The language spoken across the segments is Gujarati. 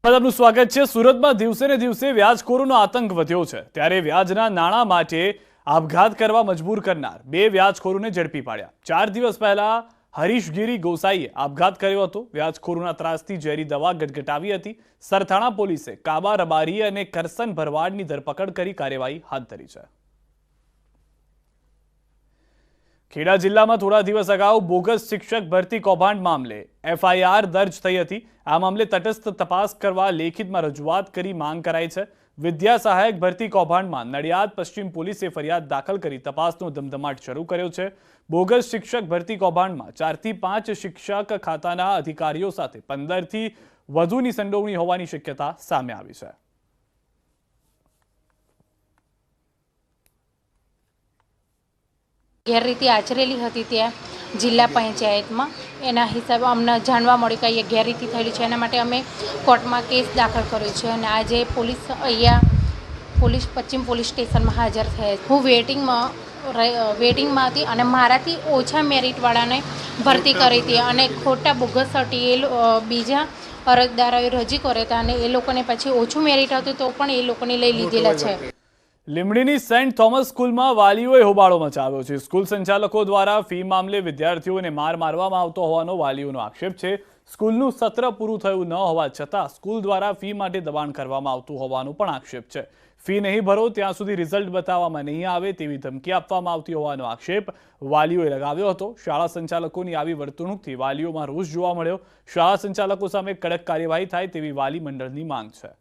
આપનું સ્વાગત છે। સુરતમાં દિવસે ને દિવસે વ્યાજખોરોનો આતંક વધ્યો છે, ત્યારે વ્યાજના નાણાં માટે આપઘાત કરવા મજબૂર કરનાર બે વ્યાજખોરોને ઝડપી પાડ્યા। 4 દિવસ પહેલા હરીશગીરી ગોસાઈએ આપઘાત કર્યો હતો। વ્યાજખોરોના ત્રાસથી ઝેરી દવા ગટગટાવી હતી। સરથાણા પોલીસે કાબા રબારી અને કરસન ભરવાડની ધરપકડ કરી કાર્યવાહી હાથ ધરી છે। ખેડા જિલ્લામાં થોડા દિવસ અગાઉ બોગસ શિક્ષક ભરતી કૌભાંડ મામલે એફઆઈઆર દર્જ થઈ હતી। આ મામલે તટસ્થ તપાસ કરવા લેખિતમાં રજૂઆત કરી માંગ કરાઈ છે। વિદ્યા સહાયક ભરતી કૌભાંડમાં નડિયાદ પશ્ચિમ પોલીસે ફરિયાદ દાખલ કરી તપાસનો ધમધમાટ શરૂ કર્યો છે। બોગસ શિક્ષક ભરતી કૌભાંડમાં 4 થી 5 શિક્ષક ખાતાના અધિકારીઓ સાથે 15 થી વધુની સંડોવણી હોવાની શક્યતા સામે આવી છે। ગેરરીતિ આચરેલી હતી ત્યાં જિલ્લા પંચાયતમાં એના હિસાબે અમને જાણવા મળ્યું કે અહીંયા ગેરરીતિ થયેલી છે। એના માટે અમે કોર્ટમાં કેસ દાખલ કર્યો છે અને આજે પોલીસ અહીંયા પશ્ચિમ પોલીસ સ્ટેશનમાં હાજર થયા। હું વેટિંગમાં હતી અને મારાથી ઓછા મેરિટવાળાને ભરતી કરી હતી અને ખોટા બોગસ સર્ટિફિકેટ બીજા અરજદારોએ રજી કર્યા હતા અને એ લોકોને પછી ઓછું મેરિટ હતું તો પણ એ લોકોને લઈ લીધેલા છે। લીંબડીની સેન્ટ થોમસ સ્કૂલમાં વાલીઓએ હોબાળો મચાવ્યો છે। સ્કૂલ સંચાલકો દ્વારા ફી મામલે વિદ્યાર્થીઓને માર મારવામાં આવતો હોવાનો વાલીઓનો આક્ષેપ છે। સ્કૂલનું સત્ર પૂરું થયું ન હોવા છતાં સ્કૂલ દ્વારા ફી માટે દબાણ કરવામાં આવતું હોવાનો પણ આક્ષેપ છે। ફી નહીં ભરો ત્યાં સુધી રિઝલ્ટ બતાવવામાં નહીં આવે તેવી ધમકી આપવામાં આવતી હોવાનો આક્ષેપ વાલીઓએ લગાવ્યો હતો। શાળા સંચાલકોની આવી વર્તણૂકથી વાલીઓમાં રોષ જોવા મળ્યો। શાળા સંચાલકો સામે કડક કાર્યવાહી થાય તેવી વાલી મંડળની માંગ છે।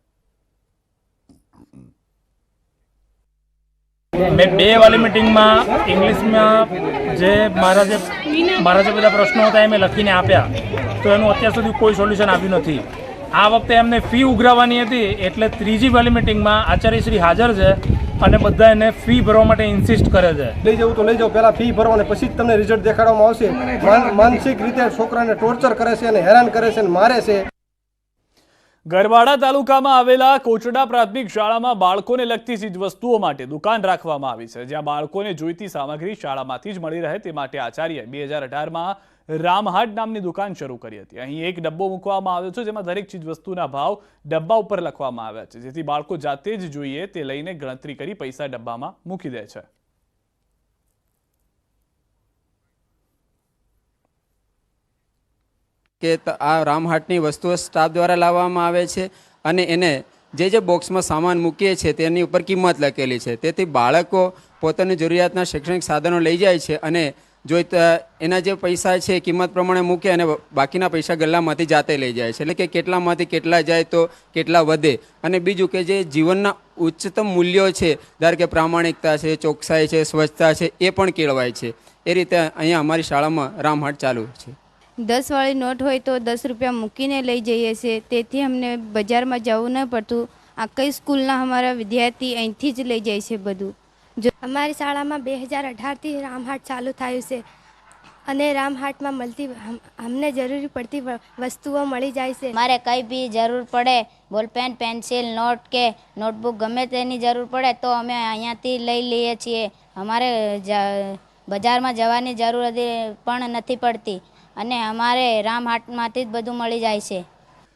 मैं 2 वाली मीटिंग में इंग्लिश में मारा जो बधा प्रश्नों था मैं लखीने आप्या तो एनु अत्यार सुधी कोई सोल्यूशन आव्युं नथी। आ वखते एमने फी उघरावानी हती एटले त्रीजी वाली मीटिंग में आचार्यश्री हाजर है અને બધા એને ફી ભરવા માટે ઇન્સિસ્ટ કરે છે। લઈ જાવ તો લઈ જાવ, પહેલા ફી ભરો અને પછી જ તમને રિઝલ્ટ દેખાડવામાં આવશે। માનસિક રીતે છોકરાને ટોર્ચર કરે છે અને હેરાન કરે છે અને મારે છે। ગરબાડા તાલુકામાં આવેલા કોચડા પ્રાથમિક શાળામાં બાળકોને લગતી ચીજવસ્તુઓ માટે દુકાન રાખવામાં આવી છે, જ્યાં બાળકોને જોઈતી સામગ્રી શાળામાંથી જ મળી રહે તે માટે આચાર્યએ 2018માં રામહાટ નામની દુકાન શરૂ કરી હતી। અહીં એક ડબ્બો મૂકવામાં આવ્યો છે, જેમાં દરેક ચીજવસ્તુના ભાવ ડબ્બા ઉપર લખવામાં આવ્યા છે, જેથી બાળકો જાતે જ જોઈએ તે લઈને ગણતરી કરી પૈસા ડબ્બામાં મૂકી દે છે। કે આ રામહાટની વસ્તુઓ સ્ટાફ દ્વારા લાવવામાં આવે છે અને એને જે બોક્સમાં સામાન મૂકીએ છીએ તેની ઉપર કિંમત લખેલી છે, તેથી બાળકો પોતાની જરૂરિયાતના શૈક્ષણિક સાધનો લઈ જાય છે અને જો એના જે પૈસા છે કિંમત પ્રમાણે મૂકે અને બાકીના પૈસા ગલ્લામાંથી જાતે લઈ જાય છે, એટલે કે કેટલામાંથી કેટલા જાય તો કેટલા વધે। અને બીજું કે જે જીવનના ઉચ્ચતમ મૂલ્યો છે, ધારો કે પ્રામાણિકતા છે, ચોકસાઈ છે, સ્વચ્છતા છે, એ પણ કેળવાય છે। એ રીતે અહીંયા અમારી શાળામાં રામહાટ ચાલુ છે। 10 વાળી નોટ હોય તો 10 રૂપિયા મૂકીને લઈ જઈએ છીએ, તેથી અમને બજારમાં જવું ન પડતું। આખી સ્કૂલના અમારા વિદ્યાર્થી અહીંથી જ લઈ જાય છે બધું। અમારી શાળામાં 2018થી રામહાટ ચાલુ થયું છે અને રામહાટમાં મળતી અમને જરૂરી પડતી વસ્તુઓ મળી જાય છે। મારે કંઈ બી જરૂર પડે, બોલપેન, પેન્સિલ, નોટ કે નોટબુક ગમે તેની જરૂર પડે તો અમે અહીંયાથી લઈ લઈએ છીએ। અમારે બજારમાં જવાની જરૂર પણ નથી પડતી અને અમારે રામહાટમાંથી જ બધું મળી જાય છે।